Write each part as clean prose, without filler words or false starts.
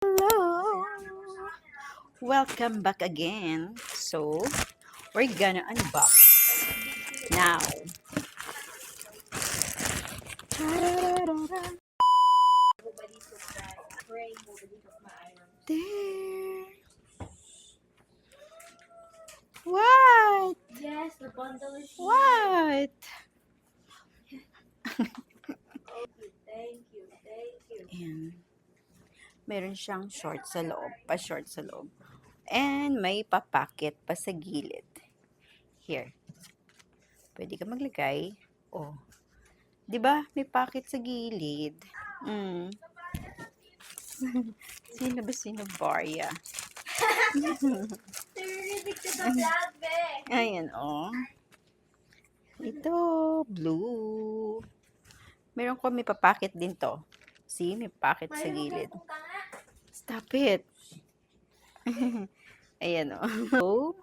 Hello! Welcome back again. So, we're gonna unbox now. There. What? Yes, the bundle is here. What? Thank you. And meron siyang short sa loob, pa-short sa loob. And may papacket pa sa gilid. Here. Pwede ka maglagay. Oh. 'Di ba? May packet sa gilid. Mm. Sino ba sino Barya? Narinig ka sa vlog, be. Ayan, oh. Ito, blue. Meron ko, may papacket din to. See, may packet sa gilid. Stop it. Ayan, oh. Oh,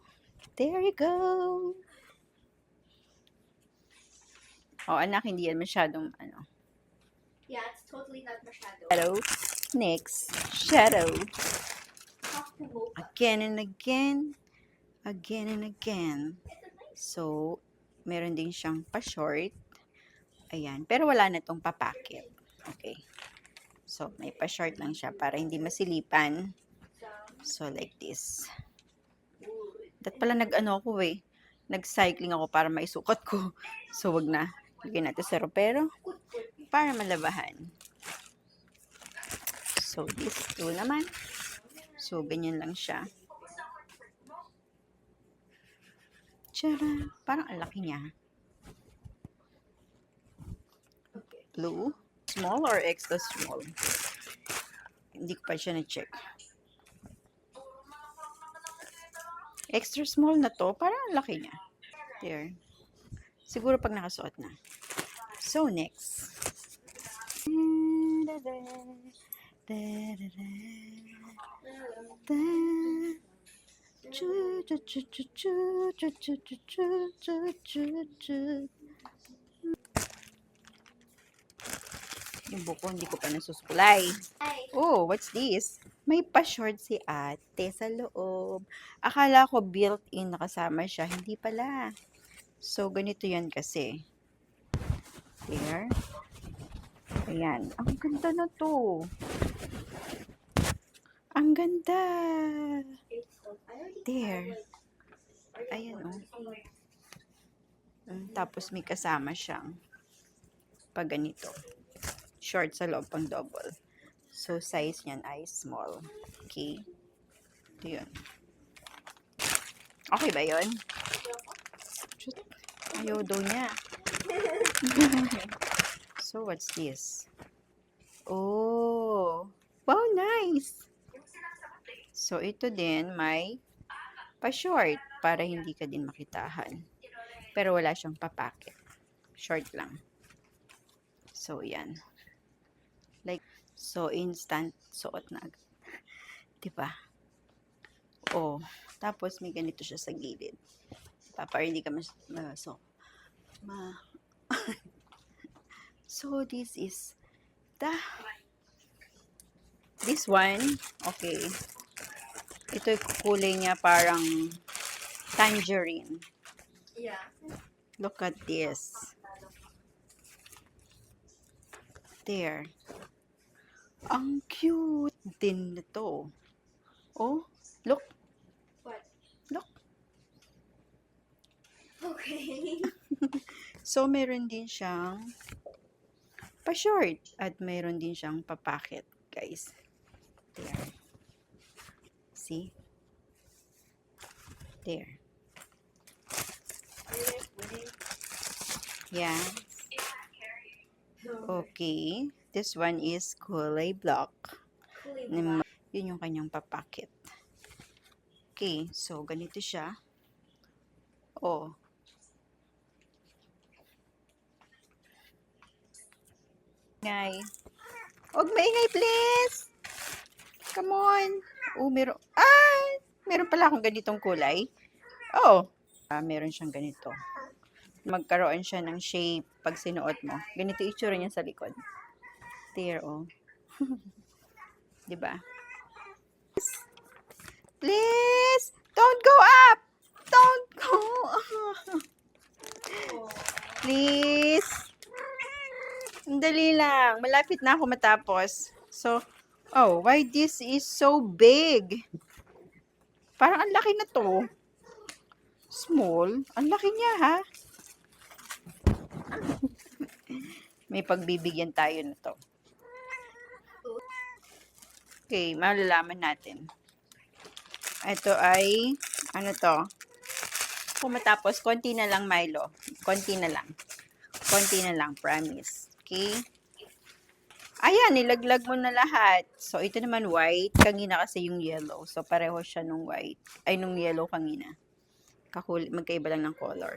there you go. Oh, anak, hindi yan masyadong, ano. Yeah, it's totally not masyado. Shadow. Next, shadow. Half to mocha. Again and again. Again and again. So, meron din siyang pa-short. Ayan. Pero wala na tong papacket. Okay. So, may pa-short lang siya para hindi masilipan. So, like this. Dat pala nag-ano ako eh. Nag-cycling ako para maisukat ko. So, wag na. Lagyan natin sa ropero para malabahan. So, this two naman. So, ganyan lang siya. Tara! Parang ang laki niya. Blue. Small or extra small? Hindi ko pa siya na-check. Extra small na to. Parang ang laki niya. There. Siguro pag nakasuot na. So, next. Yung buko, hindi ko pa nasusuklay. Oh, what's this? May pa-short si ate sa loob. Akala ko built-in nakasama siya. Hindi pala. So, ganito yan kasi. There. Ayan. Ang ganda na to. Ang ganda. There. Ayan, oh. Tapos may kasama siyang pag ganito. Short sa loob pang double. So, size niyan ay small. Okay. Ito yun. Okay ba yun? Ayaw daw niya. So, what's this? Oh. Wow, nice. So, ito din may pa-short para hindi ka din makitahan. Pero wala siyang papacket. Short lang. So, yan. Like, so instant suot na agad. Diba? Oh. Tapos, may ganito siya sa gilid. Para hindi ka So, this is this one. Okay. Ito yung kulay niya parang tangerine. Yeah. Look at this. There. Ang cute din nito. Oh, look. What? Look. Okay. So, meron din siyang pa-short at meron din siyang pa-packet, guys. There. See? There. Yeah. Okay. This one is kulay black. Yun yung kanyang papacket. Okay. So, ganito siya. Oh. Ingay. Huwag maingay, please! Come on! Oh, meron. Meron pala akong ganitong kulay. Oh! Meron siyang ganito. Magkaroon siya ng shape pag sinuot mo. Ganito itsura niya sa likod. There, oh. Diba? Please! Don't go up! Don't go Please! Dali lang. Malapit na ako matapos. So, oh, why this is so big? Parang ang laki na to. Small? Ang laki niya, ha? May pagbibigyan tayo na to. Okay, malalaman natin. Ito ay, ano to? Kung matapos, konti na lang, Milo. Konti na lang. Konti na lang, promise. Okay? Ayan, nilaglag mo na lahat. So, ito naman white. Kanina kasi yung yellow. So, pareho siya nung white. Ay, nung yellow kanina. Magkaiba lang ng color.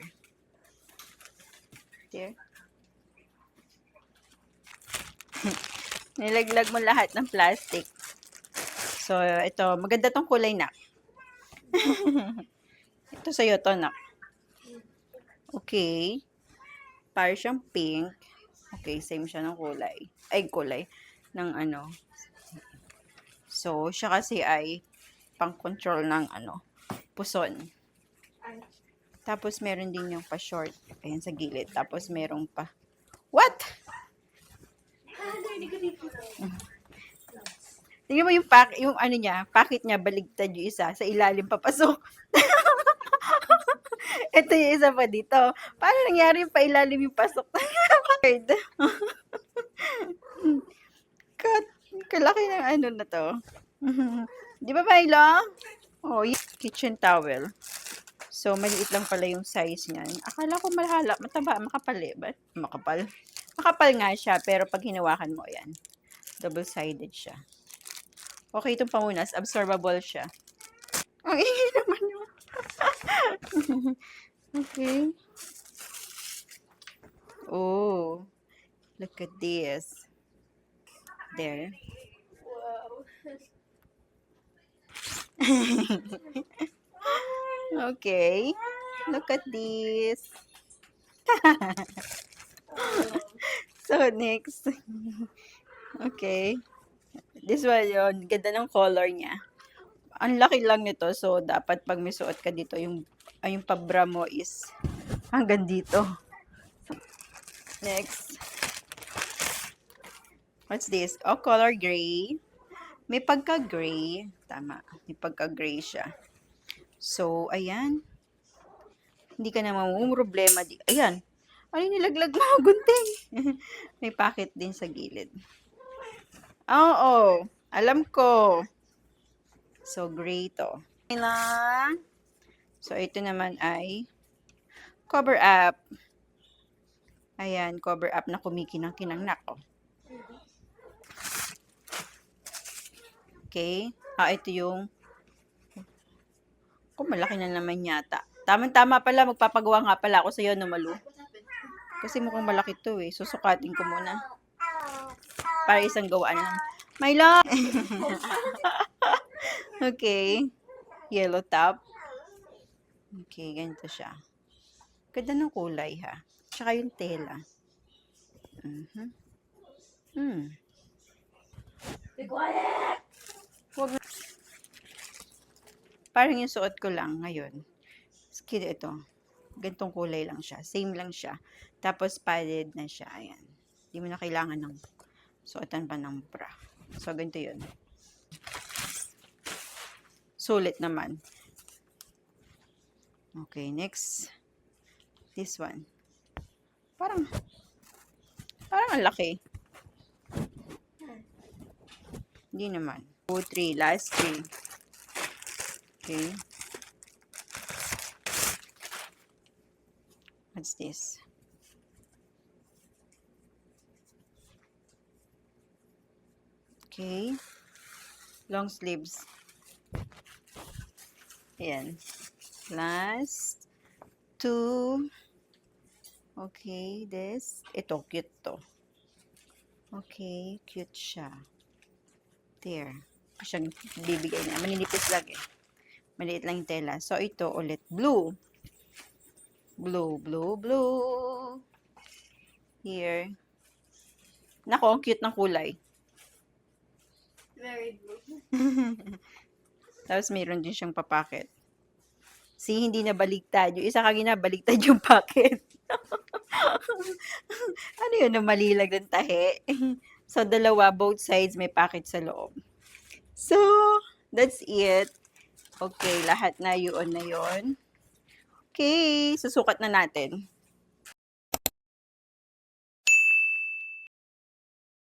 There. Nilaglag mo lahat ng plastic. So, ito. Maganda tong kulay na. Ito sa'yo to, na. Okay. Para siyang pink. Okay, same siya ng kulay. Ay, kulay. Ng ano. So, siya kasi ay pang-control ng ano, puson. Tapos, meron din yung pa-short. Ayan, sa gilid. Tapos, meron pa. What? Tingnan mo yung yung ano niya, packet niya, baligtad yung isa. Sa ilalim papasok. Ito yung isa pa dito. Paano nangyari yung pailalim yung pasok? Kalaki ng ano na to. Di ba, Milo? Oh, yung kitchen towel. So, maliit lang pala yung size niyan. Akala ko mataba, makapal eh. Ba't makapal? Makapal nga siya, pero pag hinawakan mo, yan. Double-sided siya. Okay, itong pamunas. Absorbable siya. Ang ingay naman yun. Okay. Oh, look at this. There. Wow. Okay. Look at this. So, next. Okay. This one yun. Ganda ng color niya. Ang laki lang nito. So, dapat pag may suot ka dito, yung pabra mo is hanggang dito. Next. What's this? Oh, color gray. May pagka-gray. Tama. May pagka-gray siya. So, ayan. Hindi ka na problema. Ayan. Ano yung nilaglag mo? Gunting. May packet din sa gilid. Oo. Alam ko. So, gray to. So, ito naman ay cover up. Ayan, cover up na kumikinang-kinang nako. Okay. Ito yung malaki na naman yata. Tama-tama pala, magpapagawa nga pala ako sa'yo, no, Malu? Kasi mukhang malaki to eh. Susukatin ko muna. Para isang gawaan lang. My love! Okay. Yellow top. Okay, ganito siya. Ganda ng kulay, ha? Tsaka yung tela. Wag na. Parang yung suot ko lang ngayon. Skid ito. Gantong kulay lang siya. Same lang siya. Tapos padded na siya. Ayan. Hindi mo na kailangan ng suotan pa ng bra. So, ganito yun. Sulit naman. Okay, next. This one. Parang ang laki. Hindi naman. 2, 3. Last 3. Okay. What's this? Okay. Long sleeves. Ayan. Last 2. Okay, this. Ito, cute to. Okay, cute siya. There. Siyang bibigay niya. Maninipis lang eh. Maliit lang yung tela. So, ito ulit. Blue. Blue, blue, blue. Here. Nako, ang cute ng kulay. Very blue. Tapos meron din siyang papacket. See, hindi na baligtad. Yung isa kanina, baligtad yung packet. Ano yun, na malilag ng tahe? So, dalawa, both sides, may packet sa loob. So, that's it. Okay, lahat na yun na yun. Okay, susukat na natin.